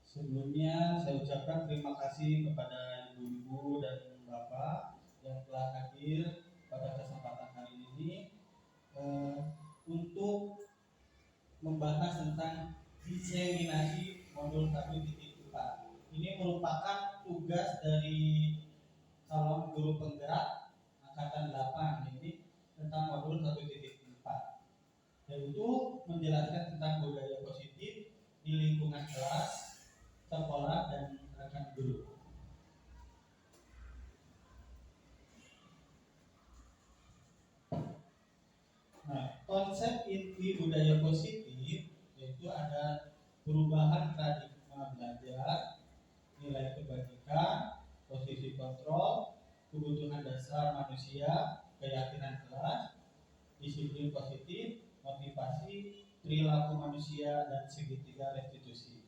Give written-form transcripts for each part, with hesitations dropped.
Sebelumnya saya ucapkan terima kasih kepada ibu-ibu dan bapak yang telah hadir pada kesempatan hari ini untuk membahas tentang diseminasi modul 1.4. Ini merupakan tugas dari calon guru penggerak angkatan 8 ini tentang modul 1.4, yaitu menjelaskan tentang budaya positif di lingkungan kelas, sekolah, dan rekan guru. Nah, konsep inti budaya positif yaitu ada perubahan paradigma belajar, nilai kebajikan, posisi kontrol, kebutuhan dasar manusia, keyakinan kelas, disiplin positif, motivasi, perilaku manusia, dan segitiga restitusi.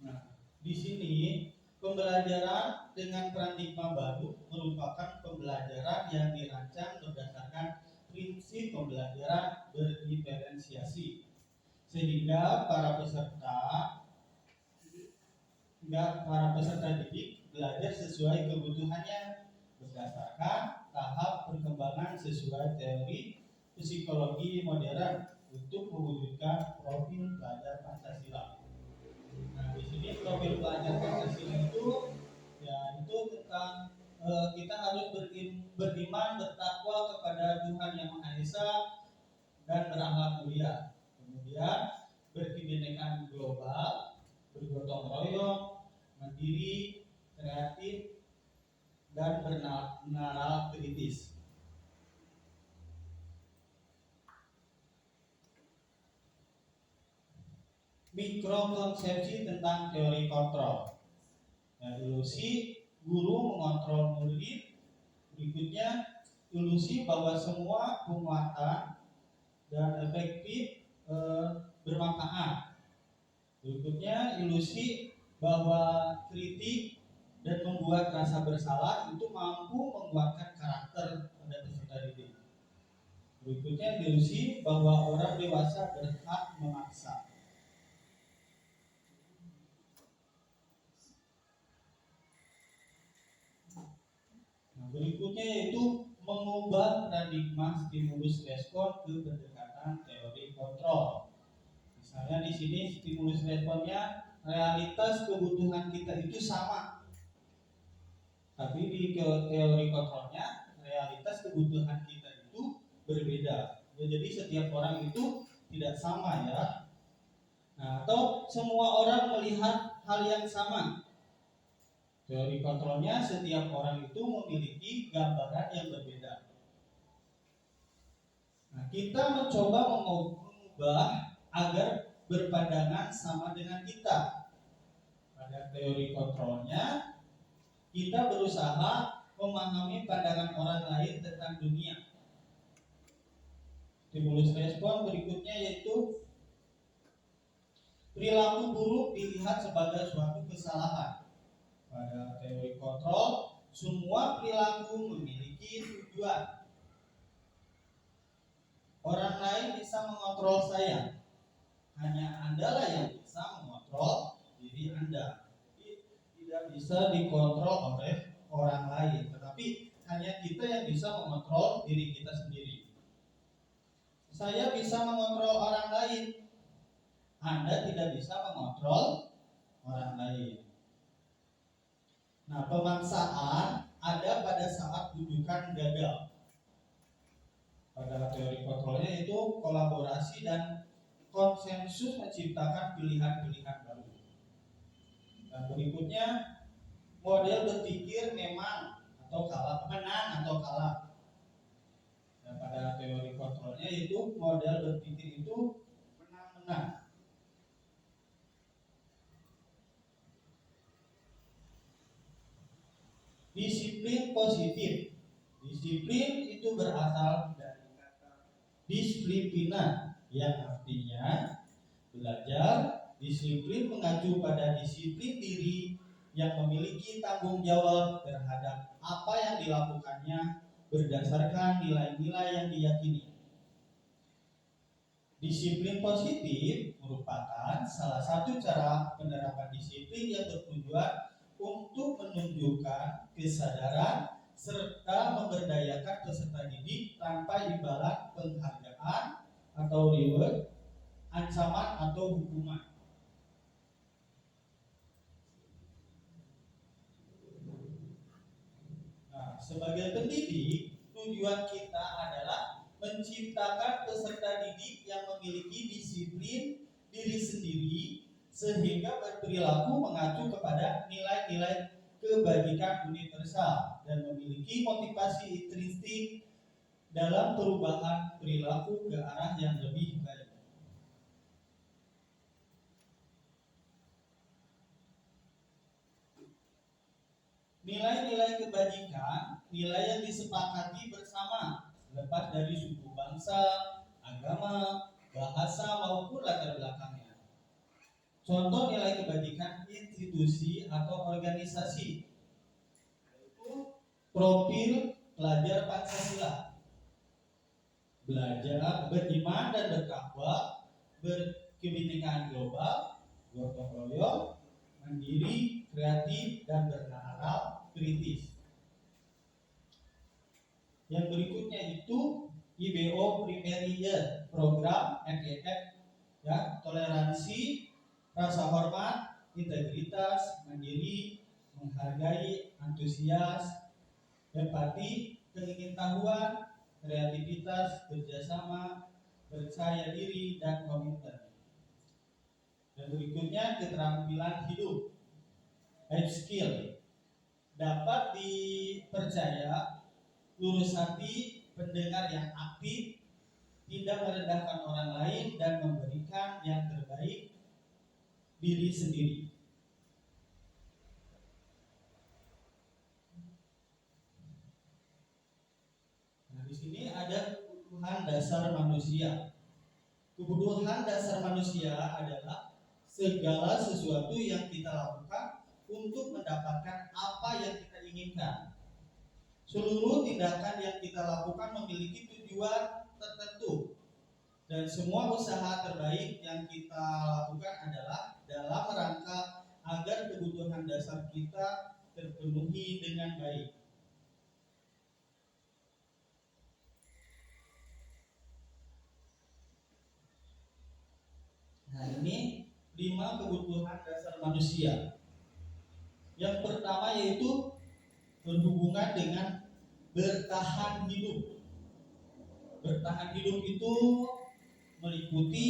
Nah, di sini pembelajaran dengan paradigma baru merupakan pembelajaran yang dirancang berdasarkan prinsip pembelajaran berdiferensiasi, sehingga para peserta didik belajar sesuai kebutuhannya berdasarkan tahap perkembangan sesuai teori psikologi modern untuk mewujudkan profil belajar Pancasila. Nah, di sini profil belajar Pancasila itu tentang kita harus beriman, bertakwa kepada Tuhan Yang Maha Esa dan berakhlak mulia. Kemudian berkebinekaan global, bergotong royong, mandiri, kreatif, dan bernalar kritis. Mikrokonsepsi tentang teori kontrol. Nah, ilusi guru mengontrol murid. Berikutnya, ilusi bahwa semua penguatan dan efektif bermanfaat. Berikutnya, ilusi bahwa kritik dan membuat rasa bersalah itu mampu menguatkan karakter pada peserta didik. Berikutnya, ilusi bahwa orang dewasa berhak memaksa. Berikutnya yaitu mengubah paradigma stimulus respon ke pendekatan teori kontrol. Misalnya di sini stimulus responnya realitas kebutuhan kita itu sama, tapi di teori kontrolnya realitas kebutuhan kita itu berbeda. Jadi setiap orang itu tidak sama ya. Nah, atau semua orang melihat hal yang sama. Teori kontrolnya setiap orang itu memiliki gambaran yang berbeda. Nah, kita mencoba mengubah agar berpandangan sama dengan kita. Pada teori kontrolnya, kita berusaha memahami pandangan orang lain tentang dunia. Stimulus respon berikutnya yaitu perilaku buruk dilihat sebagai suatu kesalahan. Pada teori kontrol, semua perilaku memiliki tujuan. Orang lain bisa mengontrol saya, hanya Anda lah yang bisa mengontrol diri Anda. Tidak bisa dikontrol oleh orang lain, tetapi hanya kita yang bisa mengontrol diri kita sendiri. Saya bisa mengontrol orang lain, Anda tidak bisa mengontrol orang lain. Nah, pemaksaan ada pada saat rujukan gagal. Pada teori kontrolnya itu kolaborasi dan konsensus menciptakan pilihan-pilihan baru. Dan berikutnya model berpikir memang atau kalah, menang atau kalah. Dan pada teori kontrolnya itu model berpikir itu menang-menang. Disiplin positif. Disiplin itu berasal dari kata disiplina yang artinya belajar. Disiplin mengacu pada disiplin diri yang memiliki tanggung jawab terhadap apa yang dilakukannya berdasarkan nilai-nilai yang diyakini. Disiplin positif merupakan salah satu cara penerapan disiplin yang bertujuan untuk menunjukkan kesadaran serta memberdayakan peserta didik tanpa imbalan penghargaan atau reward, ancaman atau hukuman. Nah, sebagai pendidik, tujuan kita adalah menciptakan peserta didik yang memiliki disiplin diri sendiri sehingga berperilaku mengacu kepada nilai-nilai kebajikan universal dan memiliki motivasi intrinsik dalam perubahan perilaku ke arah yang lebih baik. Nilai-nilai kebajikan, nilai yang disepakati bersama, lepas dari suku bangsa, agama, bahasa maupun latar belakangnya. Contoh nilai kebajikan institusi atau organisasi, yaitu profil pelajar Pancasila, belajar beriman dan bertakwa, berkebinekaan global, gotong royong, mandiri, kreatif, dan bernalar kritis. Yang berikutnya itu IBO Primary Year Program FEF, ya, toleransi, rasa hormat, integritas, mandiri, menghargai, antusias, empati, keingintahuan, kreativitas, kerjasama, percaya diri, dan komitmen. Dan berikutnya keterampilan hidup, life skill, dapat dipercaya, lurus hati, pendengar yang aktif, tidak merendahkan orang lain, dan memberikan yang terbaik diri sendiri. Nah, di sini ada kebutuhan dasar manusia. Kebutuhan dasar manusia adalah segala sesuatu yang kita lakukan untuk mendapatkan apa yang kita inginkan. Seluruh tindakan yang kita lakukan memiliki tujuan tertentu, dan semua usaha terbaik yang kita lakukan adalah dalam rangka agar kebutuhan dasar kita terpenuhi dengan baik. Nah, ini 5 kebutuhan dasar manusia. Yang pertama yaitu berhubungan dengan bertahan hidup. Bertahan hidup itu meliputi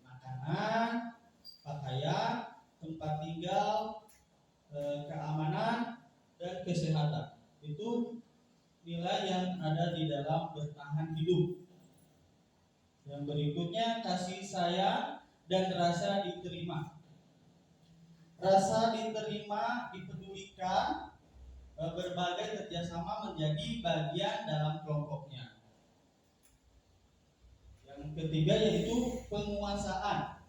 makanan, pakaian, tempat tinggal, keamanan, dan kesehatan. Itu nilai yang ada di dalam bertahan hidup. Yang berikutnya kasih sayang dan rasa diterima. Rasa diterima, dipedulikan, berbagai kerjasama menjadi bagian dalam kelompoknya. Yang ketiga yaitu penguasaan.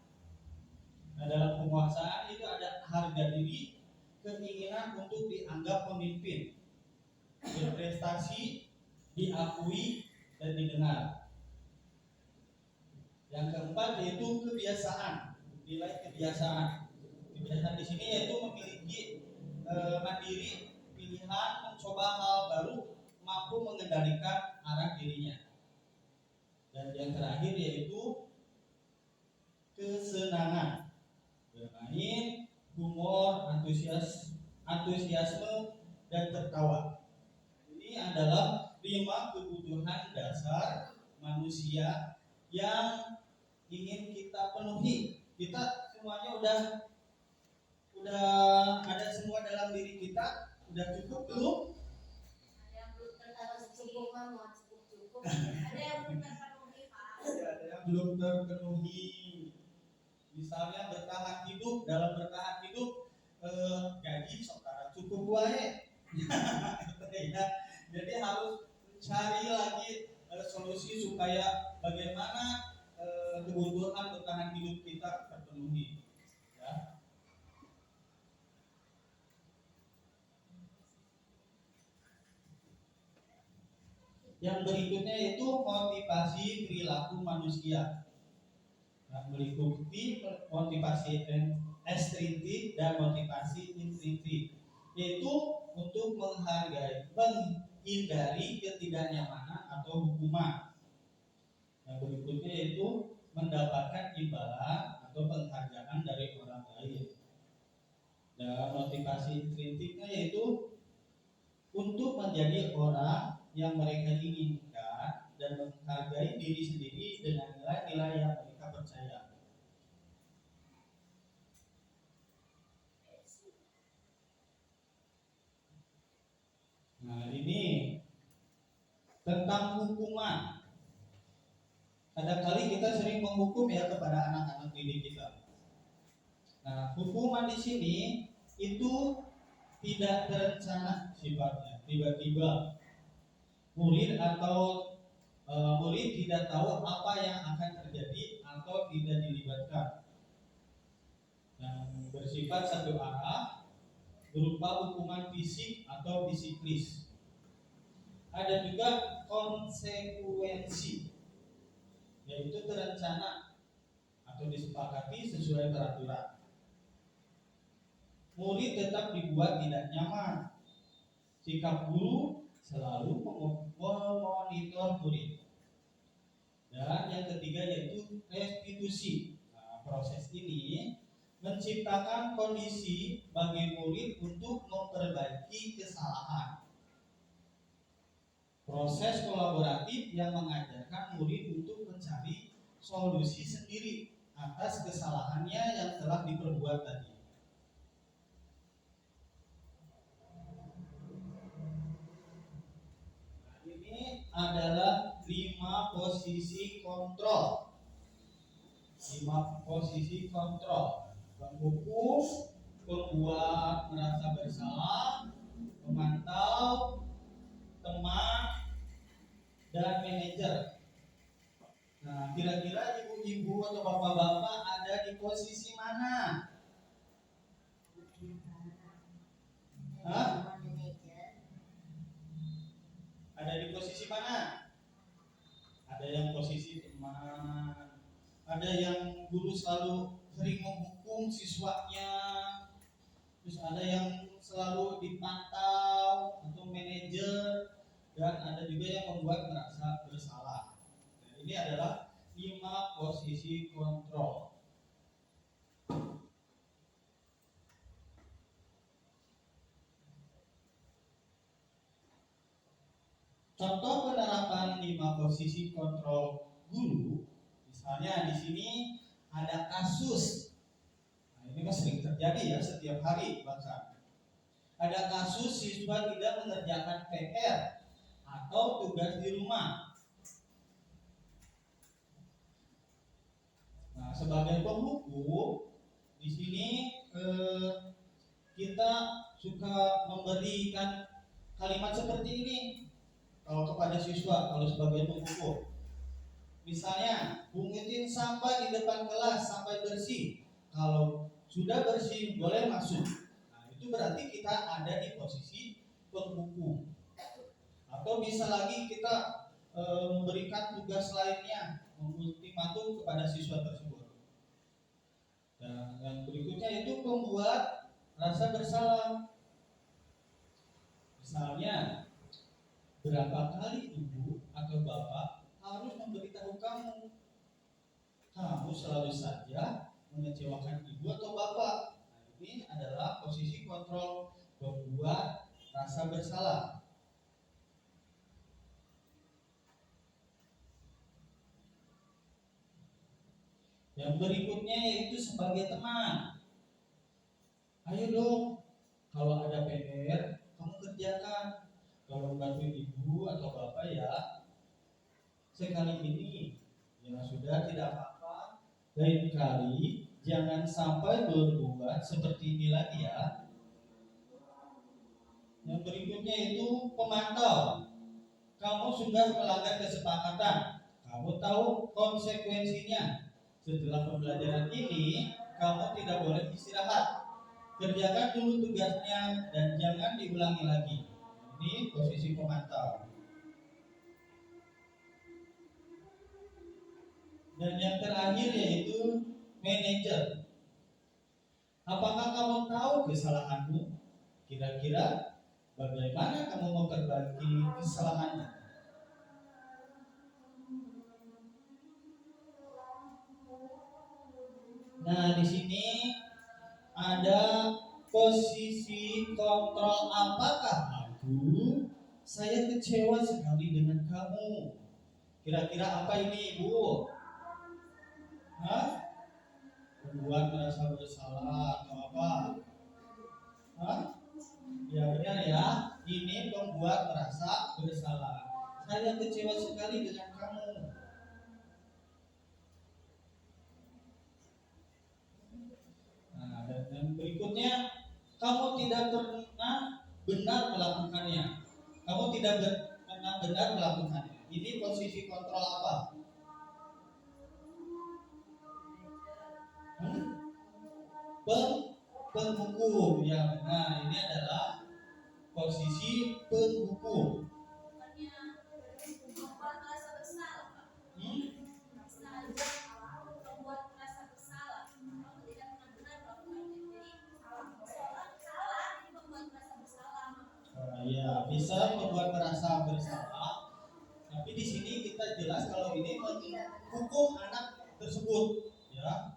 Nah, dalam penguasaan itu ada harga diri, keinginan untuk dianggap pemimpin, berprestasi, diakui, dan didengar. Yang keempat yaitu kebiasaan, nilai kebiasaan. Kebiasaan di sini yaitu memiliki mandiri, pilihan, mencoba hal baru, mampu mengendalikan arah dirinya. Dan yang terakhir yaitu kesenangan, bermain, humor, antusiasme, dan tertawa. Ini adalah 5 kebutuhan dasar manusia yang ingin kita penuhi. Kita semuanya udah ada semua dalam diri kita. Udah cukup belum? Ada yang belum cukup, ada yang belum terpenuhi, Pak. Ada yang belum terpenuhi. Misalnya bertahan hidup, dalam bertahan hidup gaji saudara cukup wae. Ya, jadi harus cari lagi solusi supaya bagaimana kebutuhan bertahan hidup kita terpenuhi. Ya. Yang berikutnya itu motivasi perilaku manusia. Yang meliputi motivasi ekstrinsit dan motivasi intrinsik, yaitu untuk menghindari ketidaknyamanan atau hukuman. Yang berikutnya yaitu mendapatkan imbalan atau penghargaan dari orang lain. Dan motivasi intrinsiknya yaitu untuk menjadi orang yang mereka inginkan dan menghargai diri sendiri dengan nilai-nilai yang mereka percaya. Nah, ini tentang hukuman. Kadang-kali kita sering menghukum ya kepada anak-anak didik kita. Nah, hukuman di sini itu tidak terencana sifatnya. Tiba-tiba murid atau murid tidak tahu apa yang akan terjadi atau tidak dilibatkan. Yang bersifat satu arah berupa hukuman fisik atau psikis. Ada juga konsekuensi, yaitu terencana atau disepakati sesuai peraturan. Murid tetap dibuat tidak nyaman. Sikap guru selalu memonitor murid. Dan yang ketiga yaitu restitusi. Nah, proses ini menciptakan kondisi bagi murid untuk memperbaiki kesalahan. Proses kolaboratif yang mengajarkan murid untuk mencari solusi sendiri atas kesalahannya yang telah diperbuat tadi. Nah, ini adalah 5 posisi kontrol. 5 posisi kontrol: penghukum, pembuat merasa bersalah, pemantau, teman, dan manajer. Nah, kira-kira ibu-ibu atau bapak-bapak ada di posisi mana? Hah? Ada di posisi mana? Ada yang posisi teman, ada yang guru selalu sering menghukum siswanya, terus ada yang selalu dipantau atau manajer, dan ada juga yang membuat merasa bersalah. Nah, ini adalah 5 posisi kontrol. Contoh penerapan 5 posisi kontrol guru, misalnya di sini ada kasus. Nah, ini kan sering terjadi ya setiap hari bahkan. Ada kasus siswa tidak mengerjakan PR atau tugas di rumah. Nah, sebagai penghukum di sini kita suka memberikan kalimat seperti ini kalau kepada siswa, kalau sebagai penghukum. Misalnya, pungutin sampah di depan kelas sampai bersih. Kalau sudah bersih, boleh masuk. Nah, itu berarti kita ada di posisi penghukum. Atau bisa lagi kita memberikan tugas lainnya, ultimatum kepada siswa tersebut. Dan yang berikutnya itu membuat rasa bersalah. Misalnya, berapa kali ibu atau bapak harus memberitahu kamu selalu saja mengecewakan ibu atau bapak. Nah, ini adalah posisi kontrol membuat rasa bersalah. Yang berikutnya yaitu sebagai teman. Ayo dong, kalau ada PR kamu kerjakan. Kalau bantuin ibu atau bapak ya sekali ini ya sudah, tidak apa-apa. Lain kali jangan sampai berbuat seperti ini lagi ya. Yang berikutnya itu pemantau. Kamu sudah melanggar kesepakatan, kamu tahu konsekuensinya. Setelah pembelajaran ini kamu tidak boleh istirahat. Kerjakan dulu tugasnya dan jangan diulangi lagi. Ini posisi pemantau. Dan yang terakhir yaitu manajer. Apakah kamu tahu kesalahanmu? Kira-kira bagaimana kamu memperbaiki kesalahannya? Nah, di sini ada posisi kontrol. Apakah saya kecewa sekali dengan kamu. Kira-kira apa ini, Ibu? Hah? Membuat merasa bersalah atau apa? Hah? Ya benar ya. Ini membuat merasa bersalah. Saya kecewa sekali dengan kamu. Nah, dan yang berikutnya, kamu tidak pernah benar melakukannya. Kamu tidak pernah benar melakukannya. Ini posisi kontrol apa? Penghukum. Ya benar, ini adalah posisi penghukum. Membuat merasa bersalah, Pak. Membuat merasa bersalah. Kamu tidak benar-benar melakukannya. Jadi salah, ini membuat merasa bersalah. Ya, bisa membuat merasa bersalah. Tapi di sini kita jelas kalau ini menghukum anak tersebut, ya.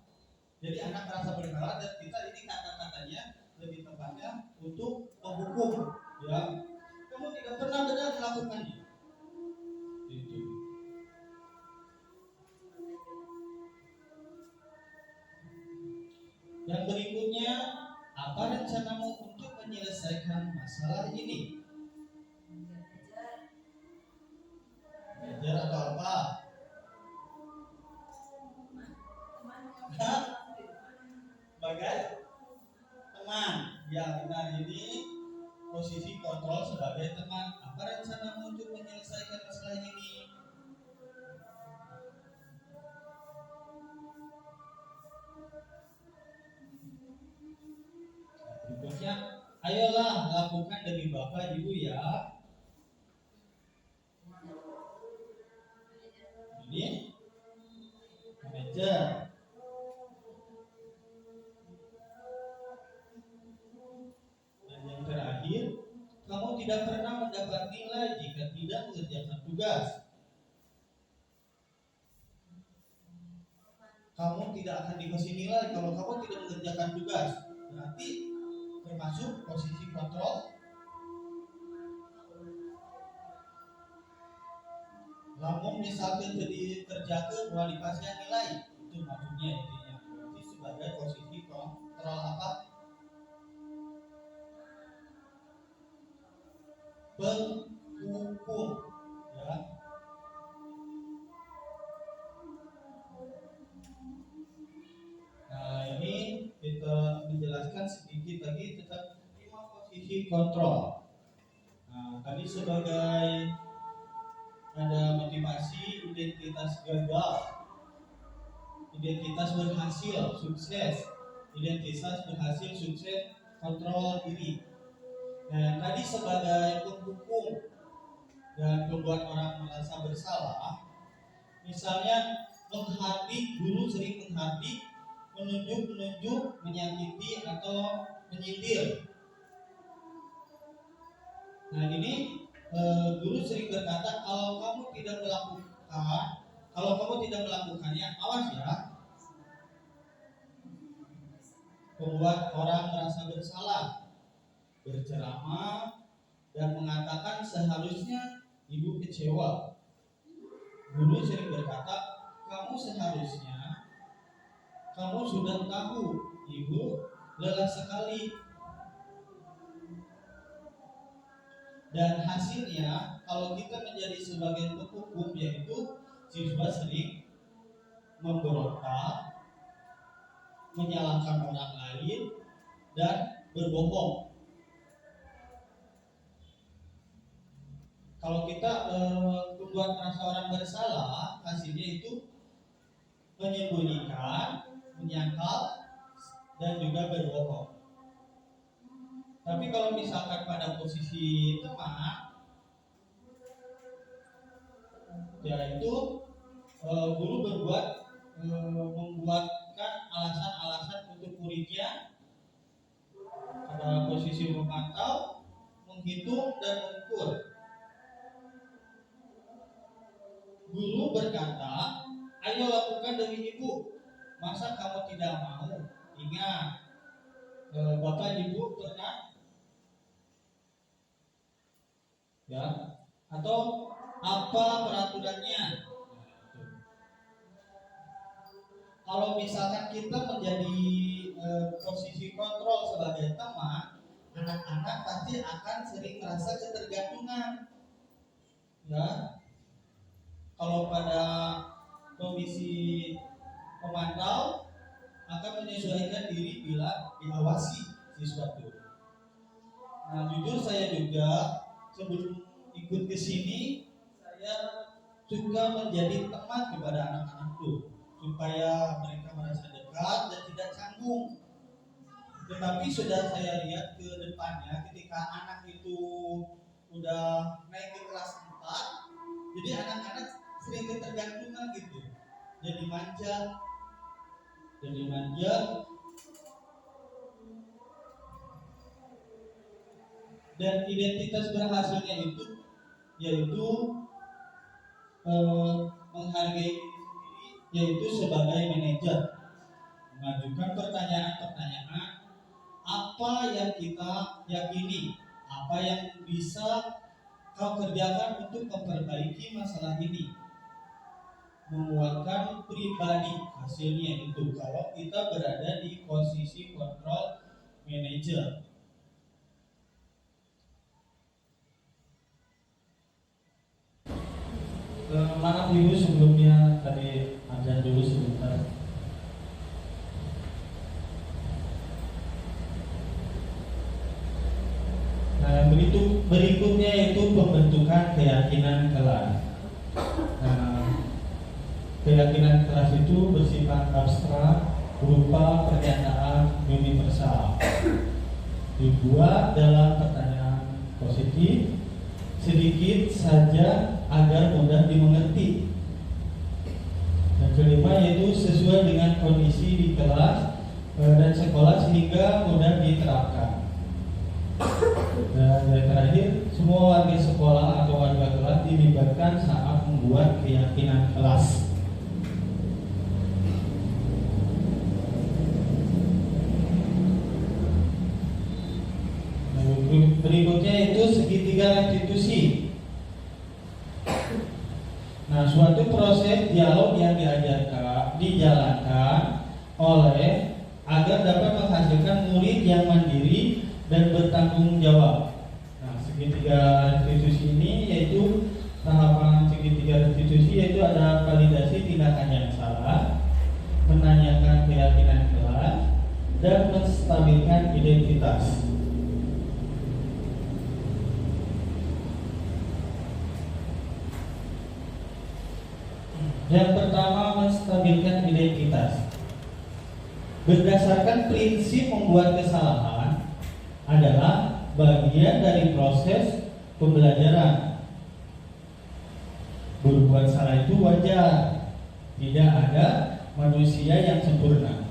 Jadi anak merasa bersalah dan kita ini kata-katanya lebih tepatnya untuk menghukum, ya. Kamu tidak pernah benar melakukannya. Itu. Yang berikutnya, apa rencanamu untuk menyelesaikan masalah ini? Belajar atau apa? Sebagai teman. Ya benar, ini posisi kontrol sebagai teman. Apa rencanamu untuk menyelesaikan masalah ini? Berikutnya, ayolah lakukan demi Bapak Ibu ya. Ini manajer. Dan yang terakhir, kamu tidak pernah mendapat nilai jika tidak mengerjakan tugas. Kamu tidak akan dikasih nilai kalau kamu tidak mengerjakan tugas. Berarti termasuk posisi kontrol. Namun misalkan jadi kerjakan kualitasnya nilai, itu maksudnya intinya. Jadi sebagai posisi kontrol apa? Penghukum, ya. Nah ini kita menjelaskan sedikit lagi tentang 5 posisi kontrol. Nah tadi sebagai ada motivasi, identitas gagal, identitas berhasil, sukses, identitas berhasil, sukses, kontrol diri. Nah, tadi sebagai penghukum dan membuat orang merasa bersalah, misalnya menghardik, guru sering menghardik, menunjuk, menyakiti atau menyindir. Nah ini guru sering berkata kalau kamu tidak melakukannya, awas ya. Membuat orang merasa bersalah, berceramah dan mengatakan seharusnya ibu kecewa. Guru sering berkata, kamu seharusnya kamu sudah tahu ibu lelah sekali. Dan hasilnya kalau kita menjadi sebagai penghukum, yaitu siswa sering memberontak, menyalahkan orang lain, dan berbohong. Kalau kita membuat merasa orang bersalah, hasilnya itu menyembunyikan, menyangkal, dan juga berbohong. Tapi kalau misalkan pada posisi teman, yaitu guru berbuat membuatkan alasan-alasan untuk muridnya pada posisi memantau, menghitung dan mengukur. Guru berkata, ayo lakukan demi ibu. Masa kamu tidak mau? Ingat, bapak ibu pernah ya? Atau apa peraturannya? Kalau misalkan kita menjadi posisi kontrol sebagai teman, anak-anak pasti akan sering merasa ketergantungan. Ya, kalau pada komisi pemantau akan menyesuaikan diri bila diawasi siswa itu. Nah, jujur saya juga sebelum ikut ke sini, saya juga menjadi teman kepada anak-anak itu supaya mereka merasa dekat dan tidak canggung. Tetapi sudah saya lihat ke depannya ketika anak itu udah naik ke kelas 4, jadi anak-anak sering ketergantungan gitu. Jadi manja. Dan identitas berhasilnya itu yaitu menghargai diri sendiri, yaitu sebagai manajer mengajukan pertanyaan-pertanyaan apa yang kita yakini, apa yang bisa kau kerjakan untuk memperbaiki masalah ini, menguatkan pribadi hasilnya itu kalau kita berada di posisi kontrol manager. Maaf ibu sebelumnya tadi azan dulu sebentar. Nah, berikutnya itu pembentukan keyakinan kelas. Nah, keyakinan kelas itu bersifat abstrak berupa pernyataan universal, dibuat dalam pertanyaan positif sedikit saja agar mudah dimengerti. Dan kelima yaitu sesuai dengan kondisi di kelas dan sekolah sehingga mudah diterapkan. Dan yang terakhir, semua warga sekolah atau warga kelas dilibatkan saat membuat keyakinan kelas. Berikutnya itu segitiga restitusi. Nah, suatu proses dialog yang dijalankan oleh agar dapat menghasilkan murid yang mandiri dan bertanggung jawab. Nah, segitiga restitusi ini yaitu tahapan segitiga restitusi yaitu ada validasi tindakan yang salah, menanyakan keyakinan kelas, dan menstabilkan identitas. Yang pertama, menstabilkan identitas. Berdasarkan prinsip membuat kesalahan adalah bagian dari proses pembelajaran. Berbuat salah itu wajar. Tidak ada manusia yang sempurna.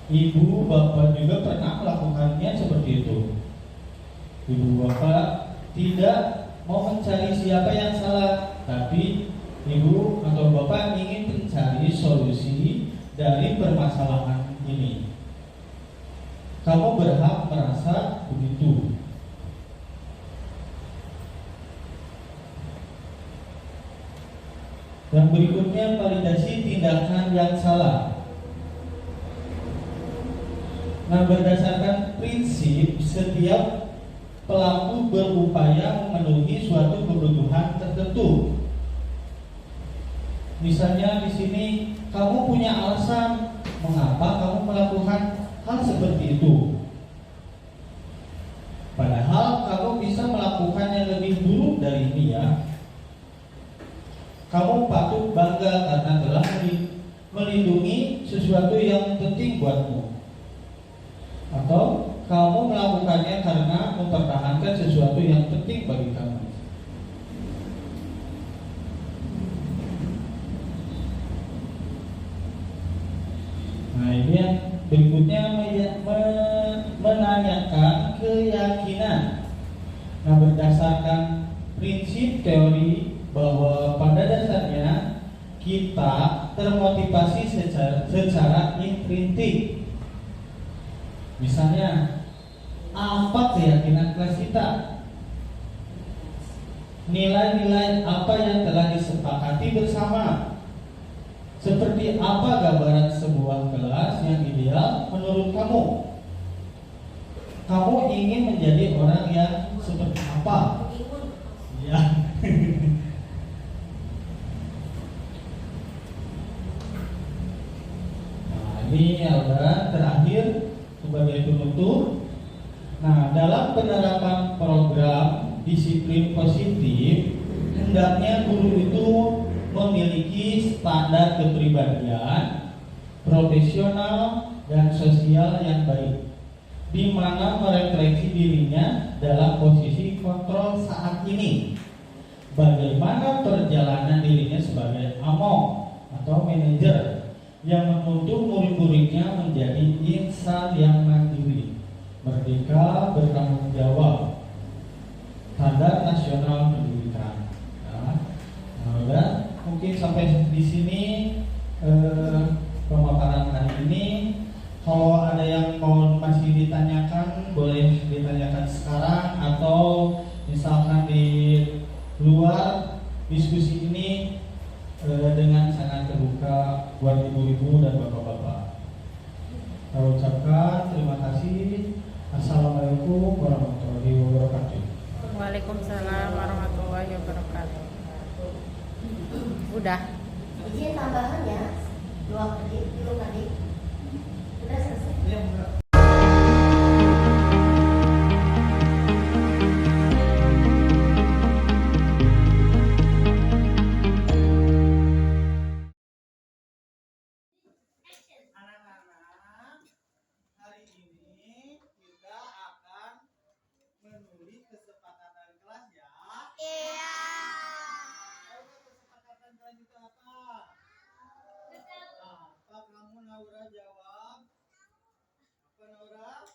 Ibu bapak juga pernah melakukannya seperti itu. Ibu bapak tidak mau mencari siapa yang salah, tapi ibu atau bapak ingin mencari solusi dari permasalahan ini. Kamu berhak merasa begitu. Yang berikutnya, validasi tindakan yang salah. Nah, berdasarkan prinsip setiap pelaku berupaya memenuhi suatu kebutuhan tertentu. Misalnya di sini kamu punya alasan mengapa kamu melakukan hal seperti itu. Padahal kamu bisa melakukan yang lebih buruk dari ini ya. Kamu patut bangga karena telah melindungi sesuatu yang penting buatmu. Atau kamu melakukannya karena mempertahankan sesuatu yang penting bagi kamu. berdasarkan prinsip teori bahwa pada dasarnya kita termotivasi secara intrinsik. Misalnya, apa keyakinan kelas kita? Nilai-nilai apa yang telah disepakati bersama? Seperti apa gambaran sebuah kelas yang ideal menurut kamu? Kamu ingin menjadi orang yang seperti apa? Ya. Nah, ini ada terakhir sebagai penutup. Nah, dalam penerapan program disiplin positif, hendaknya guru itu memiliki standar kepribadian, profesional dan sosial yang baik, di mana merefleksi dirinya dalam posisi kontrol saat ini. Bagaimana perjalanan dirinya sebagai among atau manajer yang menuntut murid-muridnya menjadi insan yang mandiri, merdeka, bertanggung jawab, standar nasional pendidikan. Nah, udah mungkin sampai di sini pemaparan hari ini. Kalau ada yang mau masih ditanyakan, boleh ditanyakan sekarang atau misalkan di luar diskusi ini dengan sangat terbuka buat ibu-ibu dan bapak-bapak. Saya ucapkan terima kasih. Assalamualaikum warahmatullahi wabarakatuh. Waalaikumsalam warahmatullahi wabarakatuh. Udah. Izin tambahan ya, 2 kredit, 3 kredit. Sudah selesai. Ya, enggak. Anak-anak, hari ini kita akan menulis kesepakatan kelas ya. Iya. Tahu nggak kesepakatan kelas itu apa? Apa kamu Naura jawab? Apa Naura?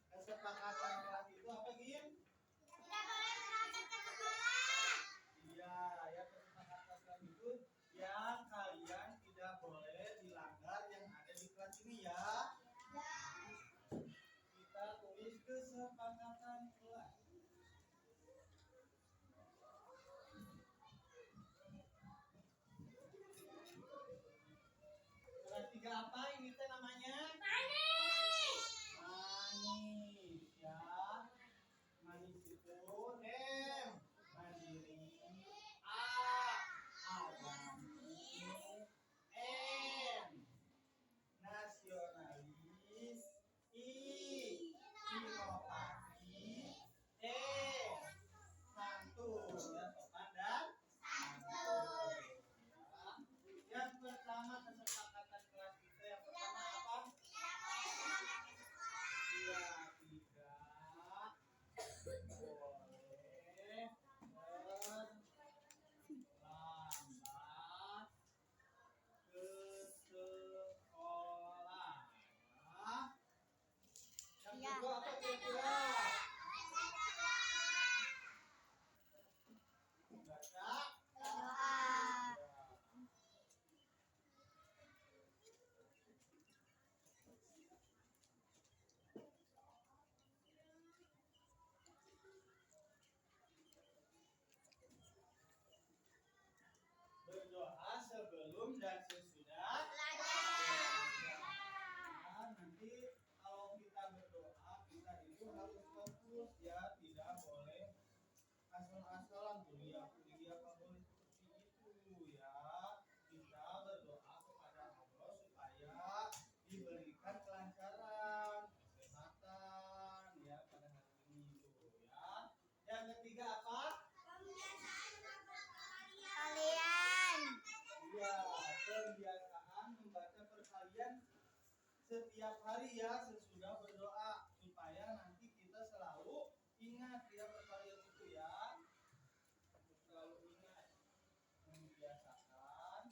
Kesepakatan kelas itu apa Gim? Iya, ya kesepakatan kelas itu yang kalian tidak boleh dilanggar yang ada di kelas ini ya. Kita tulis kesepakatan kelas. Kelas 3 apa ini teh namanya? Manis ya. Manis itu M. Mandiri. A. Alami. N. Nasionalis. I. Inovasi. E. Santun ya, sopan dan santun. Ya. Yang pertama kesepakatan kelas kita yang pertama apa? Iya, tidak boleh terlambat ke sekolah. Yang kedua apa kira-kira? Baca berdoa sebelum dan sesudah belajar. Nanti kalau kita berdoa, kita itu harus fokus ya, tidak boleh asal-asalan kuliah nggak boleh seperti itu ya. Kita berdoa kepada Allah supaya diberikan kelancaran, kesehatan ya pada hari ini itu ya. Yang ketiga apa? Kalian. Iya, kebiasaan membaca perkalian setiap hari ya sesudah berdoa supaya nanti kita selalu ingat ya perkalian itu ya. Selalu ingat membiasakan.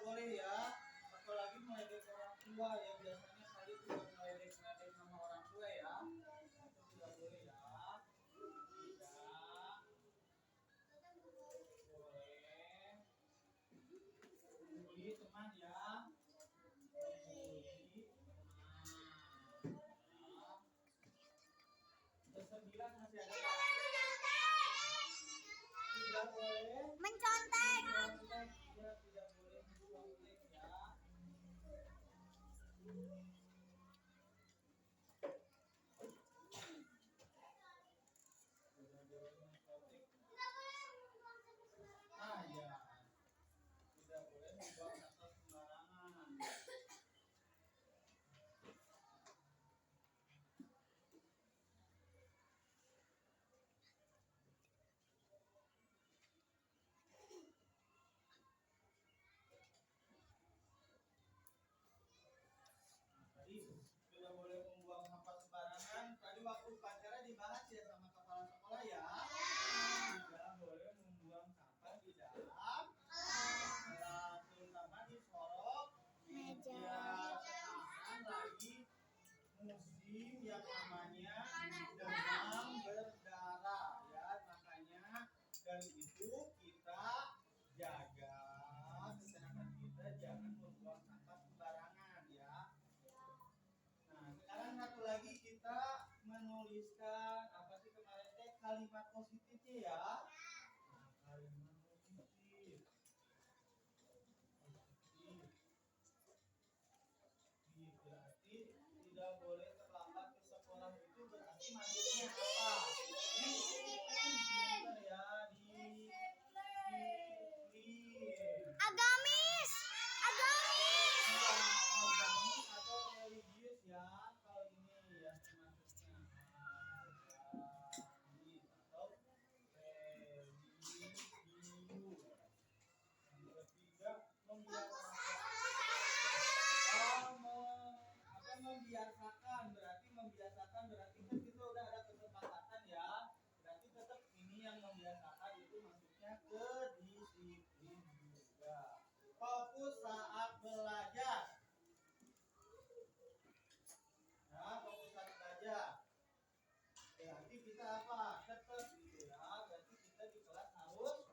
boleh ya, apalagi meledek orang tua ya, biasanya kali juga meledek nama orang tua ya, itu tidak boleh ya, tidak boleh membuli teman ya, membuli teman ya. Kesembilan masih ada Pak? Tidak boleh Mencontek. mencontek ya, tidak boleh mencontek ya. Tidak boleh mencontek. Ah ya, tidak boleh membuang sampah sembarangan. Tadi tidak boleh membuang sampah sembarangan. Tadi waktu upacara dibahas ya sama kepala sekolah ya. Tidak boleh membuang sampah di dalam terutama di sorok meja. Sekarang lagi musim yang namanya demam berdarah ya, makanya dari itu kita jaga kesehatan kita, jangan membuang sampah sembarangan ya. Nah, sekarang satu lagi kita menuliskan apa sih kemarin teh kalimat positifnya ya. Nah, kalimat positif. Berarti tidak boleh terlambat ke sekolah, itu berarti maksudnya apa? Pintar ya, disiplin. Agamis. Agamis atau religius ya, kalau ini ya maksudnya agamis atau religius. Yang ketiga membiasakan berarti kan kita udah ada kesepakatan ya, berarti tetap ini yang membiasakan itu maksudnya kedisiplin juga. Fokus saat belajar ya, fokus saat belajar berarti kita apa, tetap gitu ya, berarti kita di kelas harus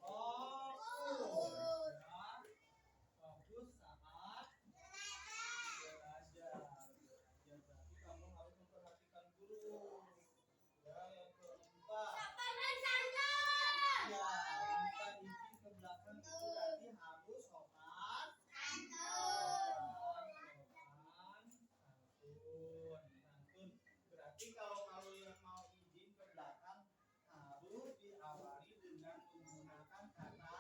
fokus ya, fokus saat belajar. Berarti kamu harus memperhatikan guru ya. Yang keempat ya, kita izin ke belakang itu berarti harus sopan santun. Berarti kalau yang mau izin ke belakang harus diawali dengan menggunakan kata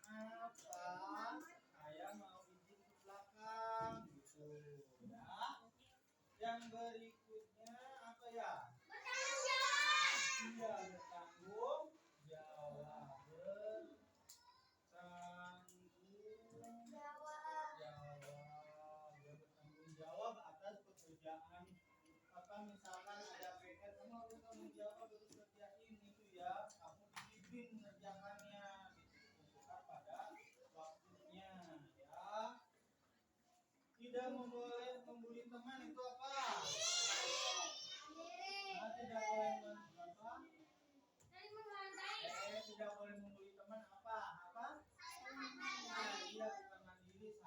maaf Pak, saya mau izin ke belakang gitu ya. Yang berikutnya apa ya? Iya, bertanggung jawab. Bertanggung jawab atas pekerjaan. Apa misalkan ada PR, kamu harus tanggung jawab untuk kerjain itu ya. Kamu disiplin mengerjakannya, ditentukan pada waktunya ya. Tidak boleh membuli teman itu apa? Nah, tidak boleh apa? Tidak boleh membuli teman apa? Nah, iya, bukan mandiri,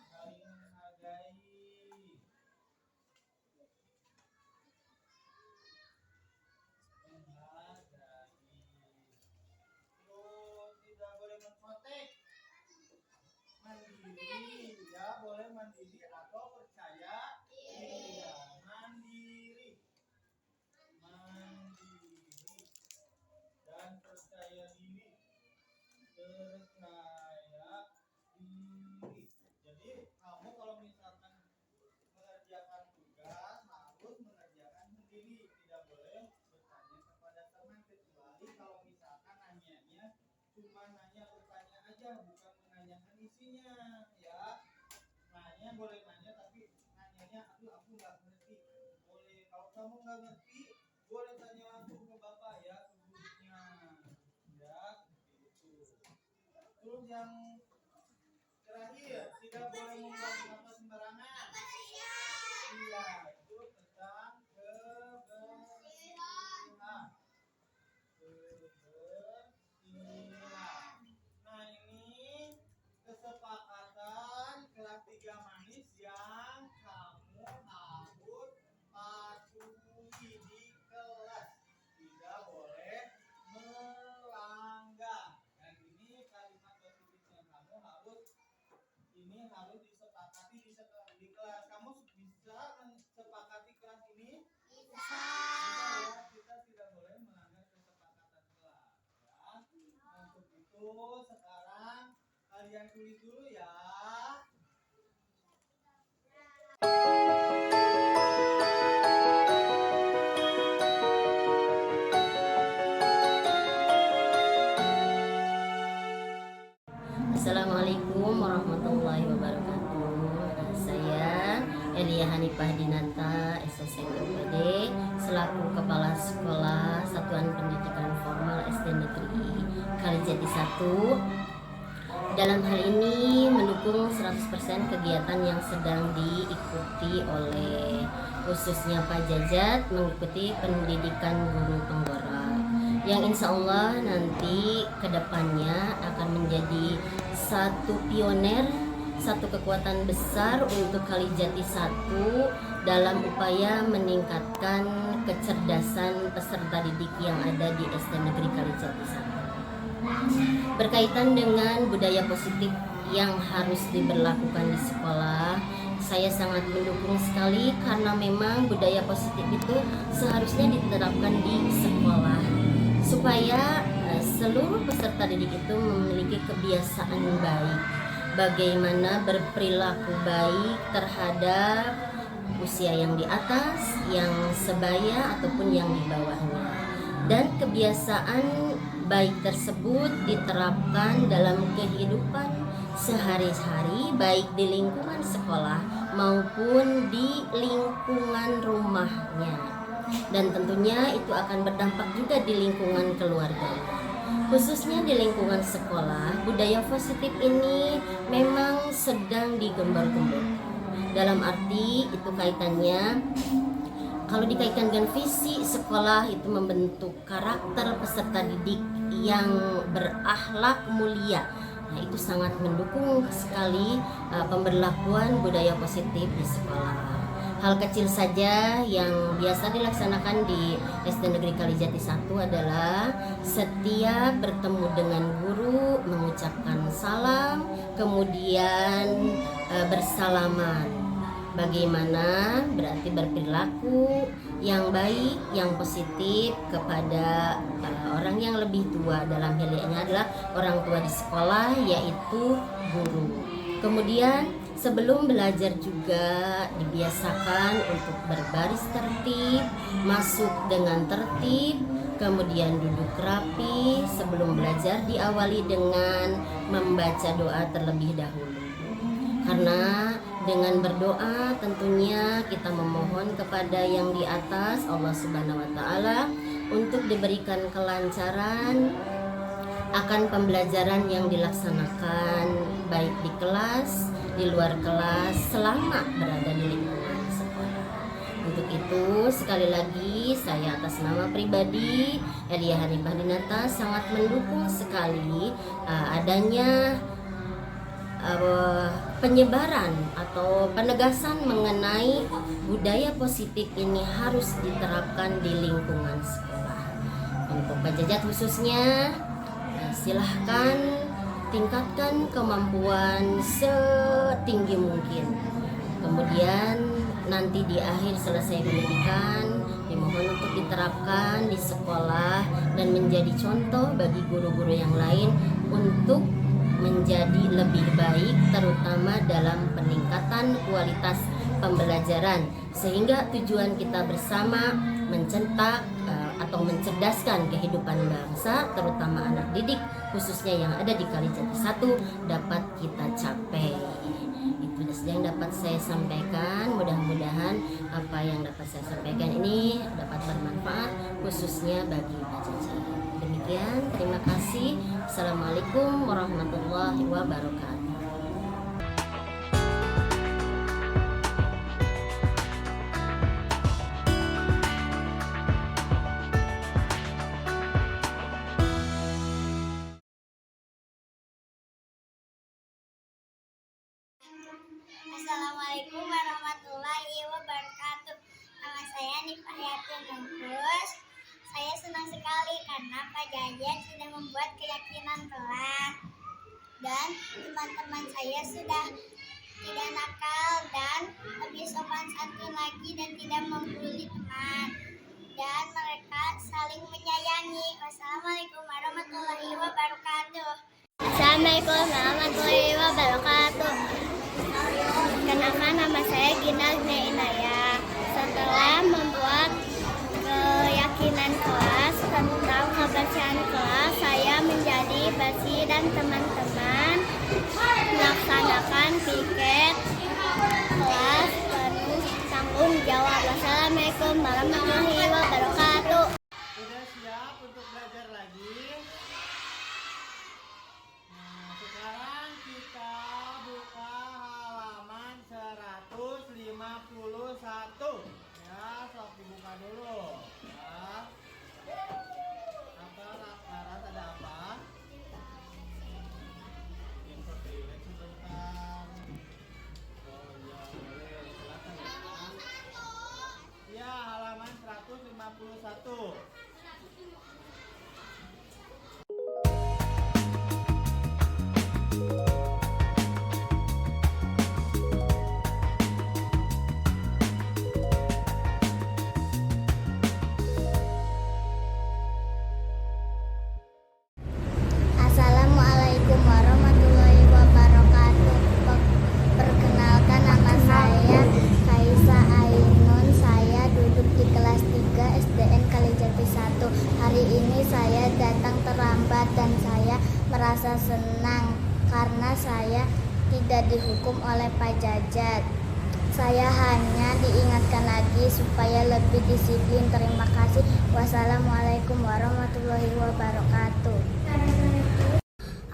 saling menghargai. Terus tidak boleh mencontek. Mandiri ya, boleh mandiri atau percaya diri ya. Mandiri dan percaya diri. Jadi kamu kalau misalkan mengerjakan tugas harus mengerjakan sendiri, tidak boleh bertanya kepada teman, kecuali kalau misalkan nanyanya cuma nanya bertanya aja, bukan menanyakan isinya ya. Nanya boleh nanya, tapi nanyanya aduh aku nggak ngerti, boleh. Kalau kamu nggak ngerti boleh tanya langsung ke bapak ya, ke gurunya ya, seperti yang terakhir, tidak boleh membuang sampah sembarangan. Iya, itu tentang kebersihan. Nah, ini kesepakatan kelas 3 manis yang kamu harus patuhi di kelas. Tidak boleh melanggar. Dan ini kalimat positif yang kamu harus disepakati di kelas. Kamu bisa mensepakati kelas ini? Bisa ya, kita tidak boleh melanggar kesepakatan kelas ya. Untuk itu sekarang kalian tulis dulu ya. Assalamualaikum warahmatullahi wabarakatuh. Saya Elia Hanifah Dinata, SSMPD, selaku Kepala Sekolah Satuan Pendidikan Formal SD Negeri Kalijati 1. Dalam hal ini mendukung 100% kegiatan yang sedang diikuti oleh khususnya Pak Jajat mengikuti pendidikan guru penggerak yang insya Allah nanti kedepannya akan menjadi satu pioner, satu kekuatan besar untuk Kalijati 1 dalam upaya meningkatkan kecerdasan peserta didik yang ada di SD Negeri Kalijati 1. Berkaitan dengan budaya positif yang harus diberlakukan di sekolah, saya sangat mendukung sekali karena memang budaya positif itu seharusnya diterapkan di sekolah supaya seluruh peserta didik itu memiliki kebiasaan baik, bagaimana berperilaku baik terhadap usia yang di atas, yang sebaya ataupun yang di bawahnya. Dan kebiasaan baik tersebut diterapkan dalam kehidupan sehari-hari baik di lingkungan sekolah maupun di lingkungan rumahnya. Dan tentunya itu akan berdampak juga di lingkungan keluarga. Khususnya di lingkungan sekolah, budaya positif ini memang sedang digembar-gemborkan. Dalam arti itu kaitannya, kalau dikaitkan dengan visi sekolah itu membentuk karakter peserta didik yang berakhlak mulia. Nah, itu sangat mendukung sekali pemberlakuan budaya positif di sekolah. Hal kecil saja yang biasa dilaksanakan di SD Negeri Kalijati 1 adalah setiap bertemu dengan guru mengucapkan salam, kemudian bersalaman. Bagaimana berarti berperilaku yang baik, yang positif kepada orang yang lebih tua, dalam hal ini adalah orang tua di sekolah, yaitu guru. Kemudian sebelum belajar juga dibiasakan untuk berbaris tertib, masuk dengan tertib, kemudian duduk rapi. Sebelum belajar diawali dengan membaca doa terlebih dahulu. Karena dengan berdoa tentunya kita memohon kepada yang di atas, Allah Subhanahu wa taala, untuk diberikan kelancaran akan pembelajaran yang dilaksanakan baik di kelas, di luar kelas, selama berada di lingkungan sekolah. Untuk itu sekali lagi saya atas nama pribadi Elia Hanifah Dinata sangat mendukung sekali adanya penyebaran atau penegasan mengenai budaya positif ini harus diterapkan di lingkungan sekolah. Untuk Pak Jajat khususnya, silahkan tingkatkan kemampuan setinggi mungkin. Kemudian nanti di akhir selesai pendidikan dimohon untuk diterapkan di sekolah dan menjadi contoh bagi guru-guru yang lain untuk menjadi lebih baik, terutama dalam peningkatan kualitas pembelajaran, sehingga tujuan kita bersama mencetak atau mencerdaskan kehidupan bangsa, terutama anak didik khususnya yang ada di Kalijati 1 dapat kita capai. Itu saja yang dapat saya sampaikan. Mudah-mudahan apa yang dapat saya sampaikan ini dapat bermanfaat khususnya bagi Pak Jaja. Demikian, terima kasih. Assalamualaikum warahmatullahi wabarakatuh. Assalamualaikum warahmatullahi wabarakatuh. Nama saya Nifayatun Nungkus. Saya senang sekali karena Pak Jaja sudah membuat keyakinan kelak. Dan teman-teman saya sudah tidak nakal dan lebih sopan santun lagi dan tidak membuli teman. Dan mereka saling menyayangi. Wassalamualaikum warahmatullahi wabarakatuh. Assalamualaikum warahmatullahi wabarakatuh. Kenalkan, nama saya Gina Inaya. Setelah membuat keyakinan kelas tentang kebersihan kelas, saya menjadi bersih dan teman-teman melaksanakan piket kelas penuh tanggung jawab. Wassalamualaikum warahmatullahi wabarakatuh. Sudah siap untuk belajar lagi? Nah, sekarang kita buka halaman 151. Ya, sok dibuka dulu. Ya. Apa, Laras, ada apa? Info relax sebentar. Oh iya, boleh. Silakan ya. Ya, halaman 151. Assalamualaikum warahmatullahi wabarakatuh. Perkenalkan, nama saya Kaisa Ainun. Saya duduk di kelas 3 SDN Kalijati 1. Hari ini saya datang terlambat dan saya merasa senang karena saya tidak dihukum oleh Pak Jajat. Saya hanya diingatkan lagi supaya lebih disiplin. Terima kasih. Wassalamualaikum warahmatullahi wabarakatuh.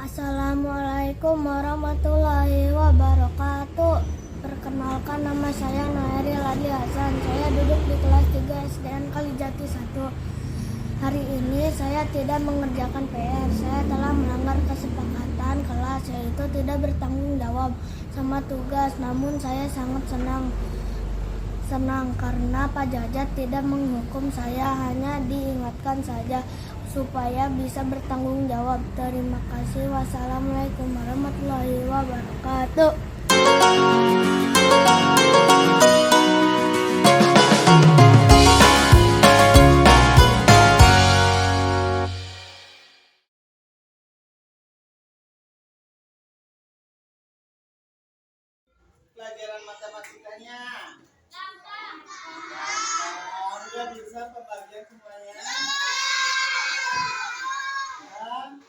Assalamualaikum warahmatullahi wabarakatuh. Perkenalkan, nama saya Noheri Ladi Hasan. Saya duduk di kelas 3 SDN Kalijati 1. Hari ini saya tidak mengerjakan PR. Saya telah melanggar kesepakatan kelas, yaitu tidak bertanggung jawab sama tugas. Namun saya sangat senang karena Pak Jajat tidak menghukum saya, hanya diingatkan saja supaya bisa bertanggung jawab. Terima kasih. Wassalamualaikum warahmatullahi wabarakatuh. Pelajaran matematikanya udah bisa pembagian semuanya. Dan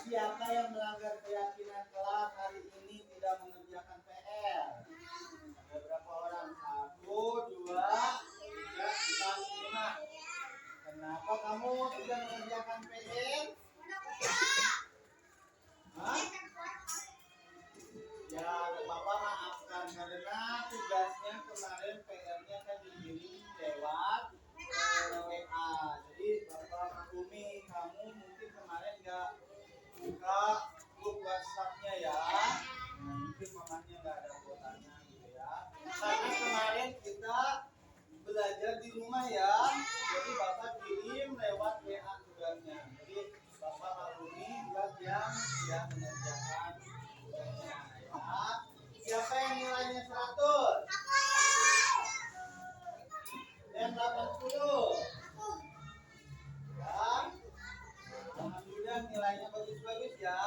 siapa yang melanggar keyakinan kelas hari ini tidak mengerjakan PR? Ada berapa orang? 1, 2, 3, 4, 5. Kenapa kamu tidak mengerjakan PR? Hah? Ya, Bapak maafkan karena tugasnya kemarin PR-nya kan dikirim lewat WA. Jadi Bapak maklumi, kamu mungkin kemarin nggak buka grup WhatsApp-nya ya. Nah, mungkin mamanya nggak ada kuotanya gitu ya. Karena kemarin kita belajar di rumah ya. Jadi Bapak kirim lewat WA tugasnya. Jadi Bapak maklumi buat yang tidak mengerjakan tugasnya. Siapa yang nilainya 100? Dan 80? Ya. Alhamdulillah nilainya bagus-bagus ya.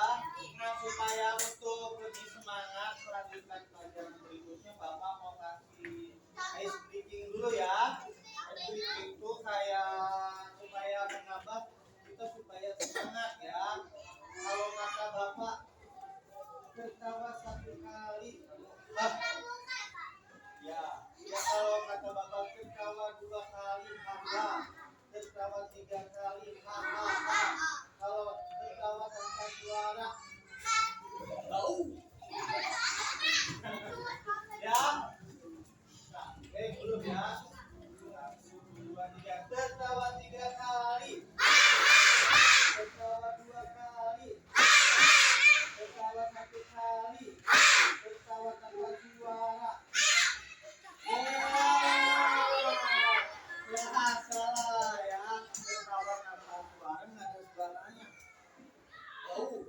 Nah, supaya untuk lebih semangat melanjutkan pelajaran berikutnya, Bapak mau kasih ice breaking dulu ya. Ice breaking itu kayak supaya menambah kita supaya semangat ya. Kalau kata Bapak tertawa satu kali, kali ha. Tertawa 3 kali ha. Kalau tertawa tanpa suara bau. Ya. Nah, belum ya. 1, 2, 3. Tertawa 3 kali. Tertawa 2 kali. Tertawa 1 kali. Tertawa tanpa suara. Ya, salah ya. Tertawa tanpa suara nggak ada suaranya. Bau.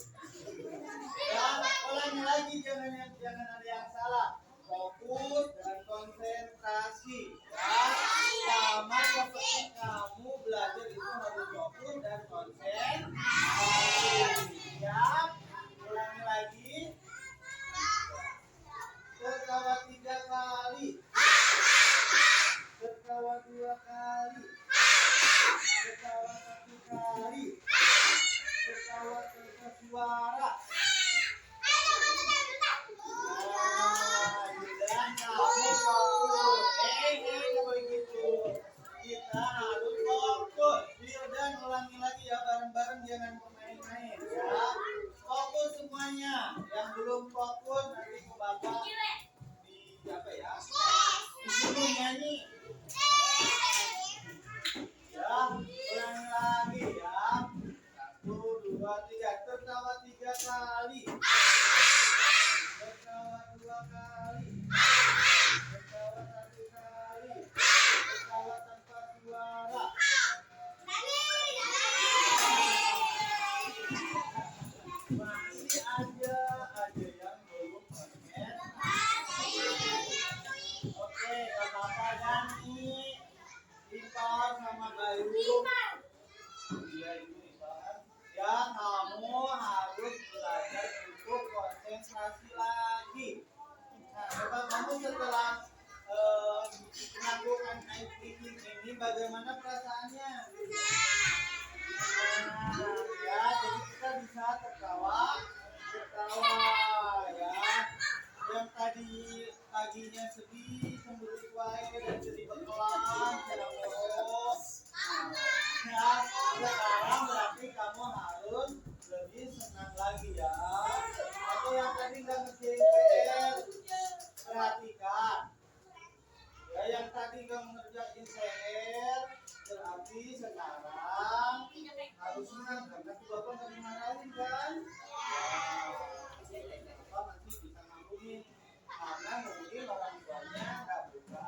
Ya, ulangi lagi, jangan ada yang salah. Fokus dan konsentrasi. Ya, sama seperti kamu belajar itu harus fokus dan konsentrasi. Siap? Ulangi lagi. Tertawa 3 kali. Tertawa 2 kali. Tertawa 1 kali. Tertawa tanpa suara. Dan kamu fokus. Nggak begitu. Kita harus fokus. Dan ulangi lagi ya, bareng-bareng, jangan main-main ya. Fokus semuanya. Yang belum fokus nanti ke bapak di apa ya? Disuruh nyanyi. Ya, ulangi lagi ya. 1, 2, 3. Tertawa 3 kali. Tertawa 2 kali. Tertawa 1 kali. Tertawa tanpa suara. Masih ada yang belum konsen. Oke, gak apa-apa kan nih. Ipar sama Bayu. Iya, itu Ipar. Ya, kamu harus belajar untuk konsentrasi lagi. Nah, coba kamu setelah melakukan activity ini bagaimana perasaannya? Nah, ya, jadi kita bisa tertawa ya. Yang tadi paginya sedih, cemberut wae dan sedih bekelan, cara boros. Ya, sekarang berarti kamu harus lebih senang lagi ya. Atau yang tadi nggak ngerjain PR, perhatikan. Ya, yang tadi nggak ngerjain PR, berarti sekarang harus senang karena si bapak nggak dimarahin kan? Bapak nanti bisa ngambungin karena mungkin orang tuanya nggak buka.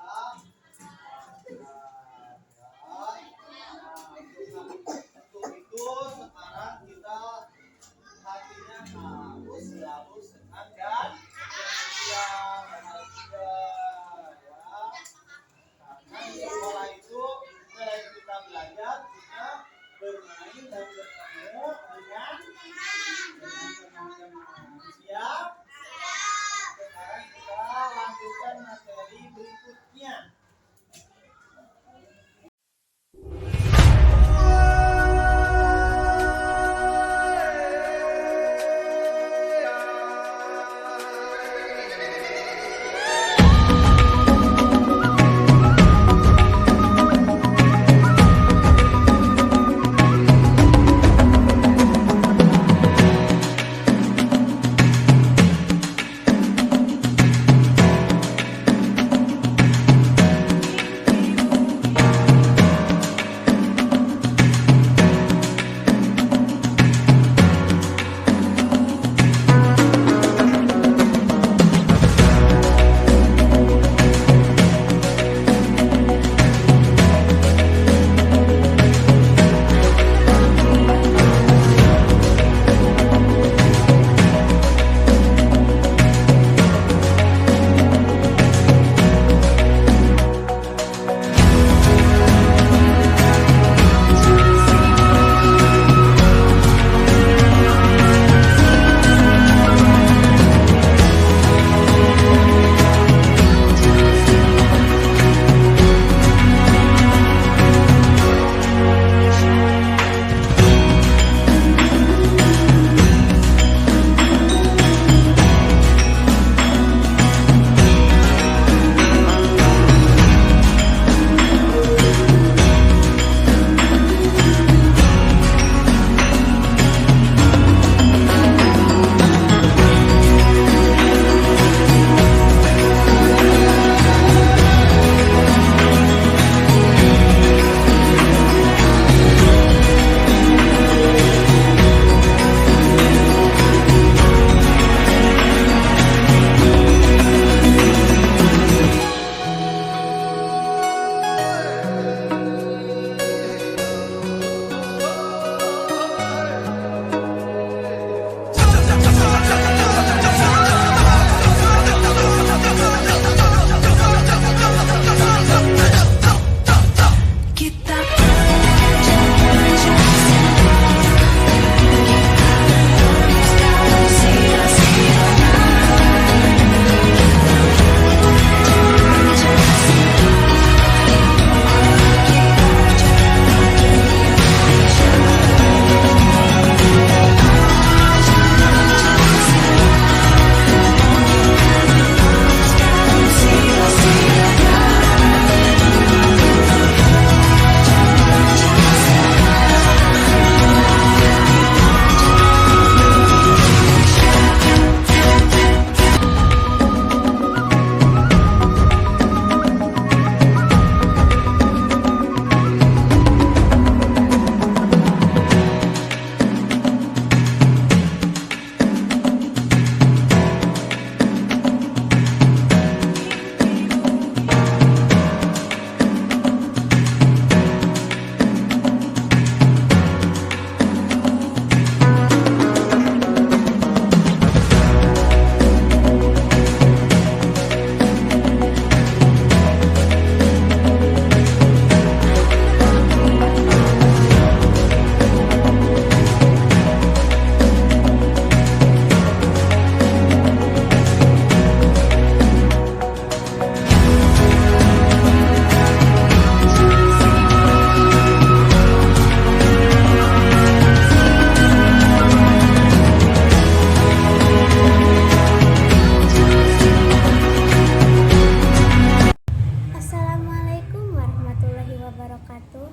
wabarakatuh.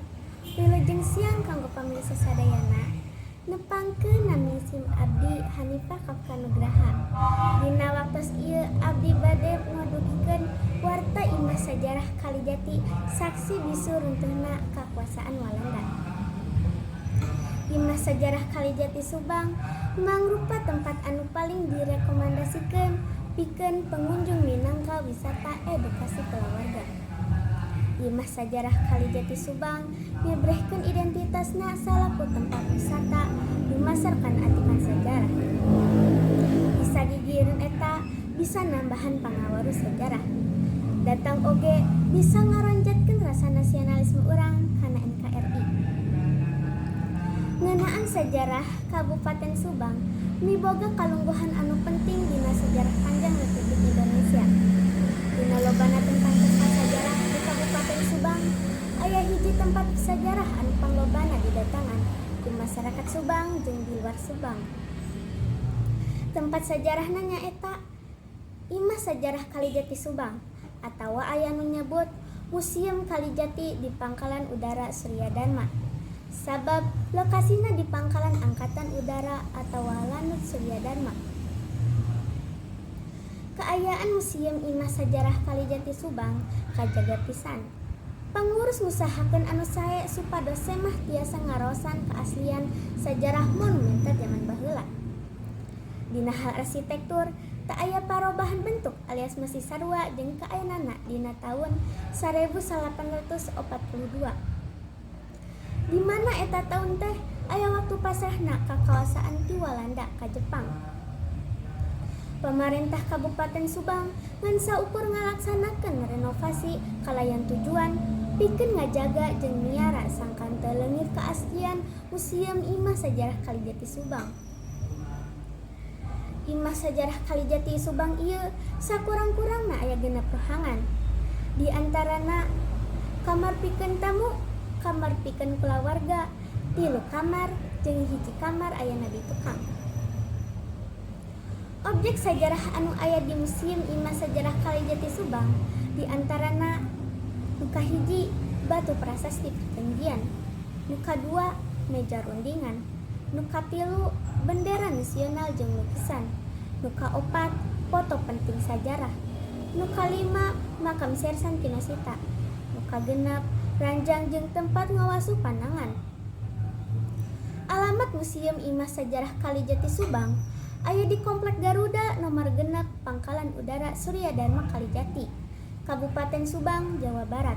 Wilujeng siang kanggo pamirsa sadayana. Nepangkeun nami sim abdi Hanifah Kafka Nugraha. Dina waktos ieu abdi bade ngadugikeun warta imah sajarah Kalijati saksi bisu runtuhna kakuasaan Walanda. Imah sajarah Kalijati Subang mangrupa tempat anu paling direkomendasikeun pikeun pengunjung minangka wisata edukasi keluarga. Imah sajarah Kalijati Subang nyebrehkeun identitasna salaku tempat wisata dumasarkan atikan sejarah. Bisa gigireun eta bisa nambahan pangawaru sejarah. Datang oge bisa ngaronjatkeun rasa nasionalisme urang kana NKRI. Ngeunaan sejarah Kabupaten Subang miboga kalungguhan anu penting dina sejarah panjang Republik Indonesia. Dina lobana tempat sejarah di Kabupaten Subang, aya hiji tempat sejarah anu panglobana didatangan ku masyarakat Subang jeung di luar Subang. Tempat sejarahna nyaeta Imah Sajarah Kalijati Subang atawa aya nu nyebut Museum Kalijati di Pangkalan Udara Surya Dharma. Sabab lokasina di Pangkalan Angkatan Udara atau Lanut Surya Dharma. Keayaan Museum Imah Sajarah Kalijati Subang kajaga pisan. Pangurus ngusahakeun anu sae supados semah tiasa ngarosan keaslian sajarah monumenter zaman baheula. Dina hal arsitektur tak aya parobahan bentuk alias masih sarua jeung kaayanana dina taun 1842. Di mana eta tahun teh aya waktu pasrahna kakaosaan ti Walanda ka Jepang. Pemerintah Kabupaten Subang ngan saukur ngalaksanakeun renovasi kalayan tujuan pikeun ngajaga jeung miara sangkan teu leungit keaslian Museum Imah Sajarah Kalijati Subang. Imah Sajarah Kalijati Subang ieu sakurang-kurangna aya 6 ruangan. Di antarana kamar pikeun tamu, kamar pikeun kulawarga, 3 kamar jeung hiji kamar ayana di tukang. Objek sajarah anu aya di Museum Imah Sajarah Kalijati Subang di antarana nu kahiji batu prasasti perjanjian, nu kadua meja rundingan, nu katilu bendera nasional jeung lukisan, nu kaopat foto penting sajarah, nu kalima makam Sersan Pinosita, nu kagenep ranjang jeung tempat ngawasuh pandangan. Alamat Museum Imah Sajarah Kalijati Subang aya di Komplek Garuda nomor 6 Pangkalan Udara Surya Dharma Kalijati, Kabupaten Subang, Jawa Barat.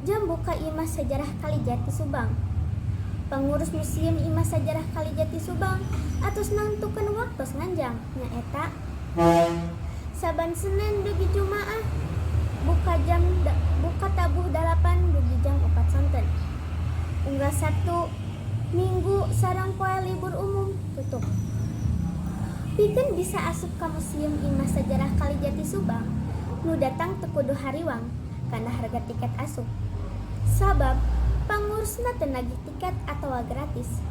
Jam buka Imah Sajarah Kalijati Subang. Pengurus Museum Imah Sajarah Kalijati Subang atus nantukeun waktos nganjang nyaeta saban Senin dugi Jumaah buka tabuh 8 dugi jam 4 sonten. Unggal Sabtu Minggu sareng poe libur umum tutup. Pikeun bisa asup ka Museum Imah Sajarah Kalijati Subang, nu datang teu kudu hariwang kana harga tiket asup. Sabab pangurusna teu nagih tiket atawa gratis.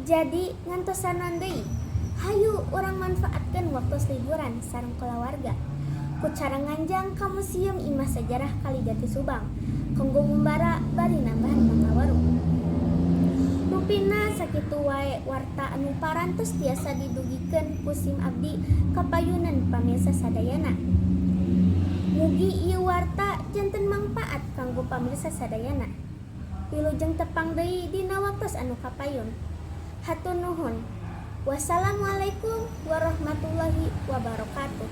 Jadi ngantosanan deui, hayu urang manfaatkeun waktos liburan sareng kulawarga. Ku cara nganjang ka Museum Imah Sajarah Kalijati Subang, kanggo ngumbara bari nambahan pangawaru. Rupina sakitu wae warta anu parantos tiasa didugikeun ku sim abdi kapayunan pamirsa sadayana. Mugi ieu warta janten mangpaat kanggo pamirsa sadayana. Wilujeng tepang deui dina waktos anu kapayun. Hatur nuhun. Wassalamualaikum warahmatullahi wabarakatuh.